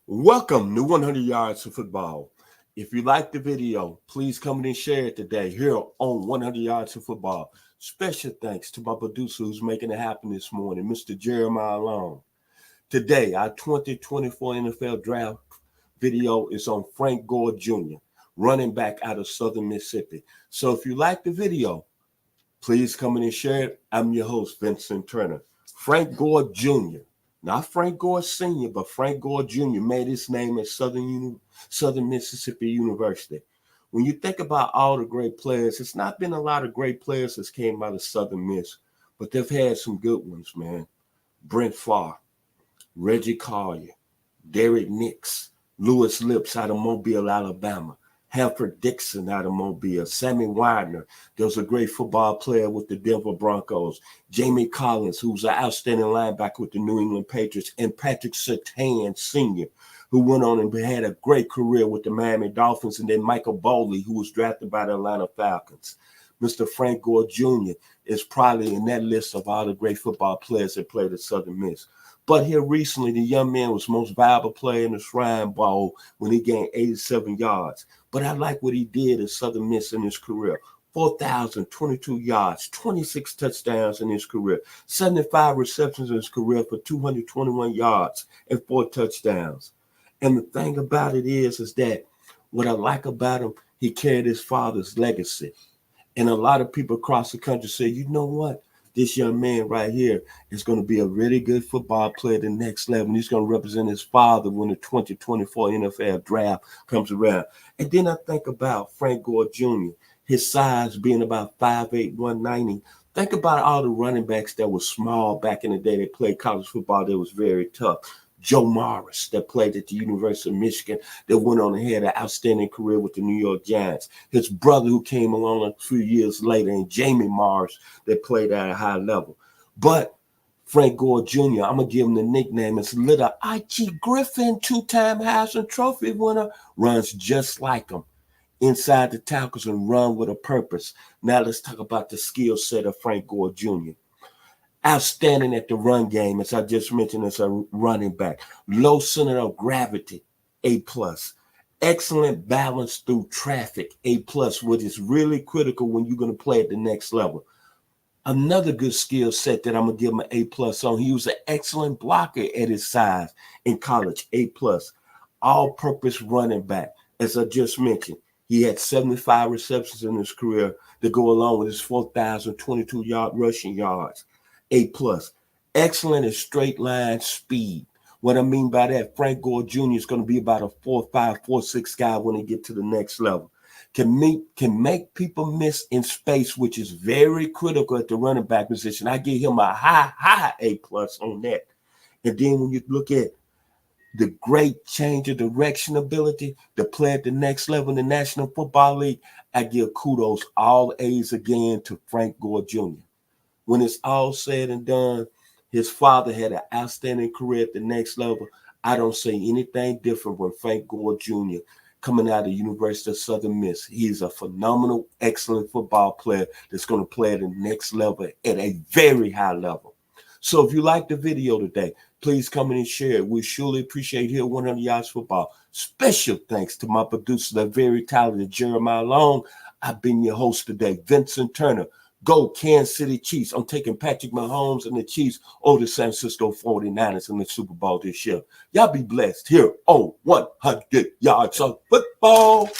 Welcome to 100 Yards of Football. If you like the video, please come and share it today here on 100 Yards of Football. Special thanks to my producer who's making it happen this morning, Mr. Jeremiah Long. Today, our 2024 NFL Draft video is on Frank Gore Jr., running back out of Southern Mississippi. So if you like the video, please come in and share it. I'm your host, Vincent Turner. Frank Gore Jr., not Frank Gore Sr., but Frank Gore Jr. made his name at Southern Mississippi University. When you think about all the great players, it's not been a lot of great players that came out of Southern Miss, but they've had some good ones, man. Brent Favre, Reggie Collier, Derek Nix, Lewis Lips out of Mobile, Alabama, Hanford Dixon out of Mobile, Sammy Widener. There was a great football player with the Denver Broncos, Jamie Collins, who's an outstanding linebacker with the New England Patriots, and Patrick Surtain Sr., who went on and had a great career with the Miami Dolphins, and then Michael Boley, who was drafted by the Atlanta Falcons. Mr. Frank Gore Jr. is probably in that list of all the great football players that played at Southern Miss. But here recently, the young man was most valuable player in the Shrine Bowl when he gained 87 yards. But I like what he did at Southern Miss in his career. 4,022 yards, 26 touchdowns in his career, 75 receptions in his career for 221 yards and 4 touchdowns. And the thing about it is that what I like about him, he carried his father's legacy. And a lot of people across the country say, you know what? This young man right here is going to be a really good football player at the next level. And he's going to represent his father when the 2024 NFL draft comes around. And then I think about Frank Gore Jr., his size being about 5'8", 190. Think about all the running backs that were small back in the day that played college football that was very tough. Joe Morris, that played at the University of Michigan, that went on and had an outstanding career with the New York Giants. His brother, who came along a few years later, and Jamie Morris, that played at a high level. But Frank Gore Jr., I'm going to give him the nickname. It's Little I.G. Griffin, 2-time Heisman Trophy winner, runs just like him inside the tackles and run with a purpose. Now let's talk about the skill set of Frank Gore Jr. Outstanding at the run game, as I just mentioned, as a running back. Low center of gravity, A+. Excellent balance through traffic, A+, which is really critical when you're going to play at the next level. Another good skill set that I'm going to give him an A+ on, he was an excellent blocker at his size in college, A+. All-purpose running back, as I just mentioned. He had 75 receptions in his career to go along with his 4,022 rushing yards. A+. Excellent in straight line speed. What I mean by that, Frank Gore Jr. is going to be about a 4'5", 4'6" guy when he get to the next level. Can make people miss in space, which is very critical at the running back position. I give him a high A+ on that. And then when you look at the great change of direction ability to play at the next level in the National Football League, I give kudos, all A's again, to Frank Gore Jr. When it's all said and done, his father had an outstanding career at the next level. I don't say anything different when Frank Gore Jr. coming out of the University of Southern Miss. He's a phenomenal, excellent football player that's going to play at the next level at a very high level. So if you like the video today, please come in and share it. We surely appreciate here 100 Yards Football. Special thanks to my producer, the very talented Jeremiah Long. I've been your host today, Vincent Turner. Go Kansas City Chiefs. I'm taking Patrick Mahomes and the Chiefs over the San Francisco 49ers in the Super Bowl this year. Y'all be blessed here on 100 Yards of Football.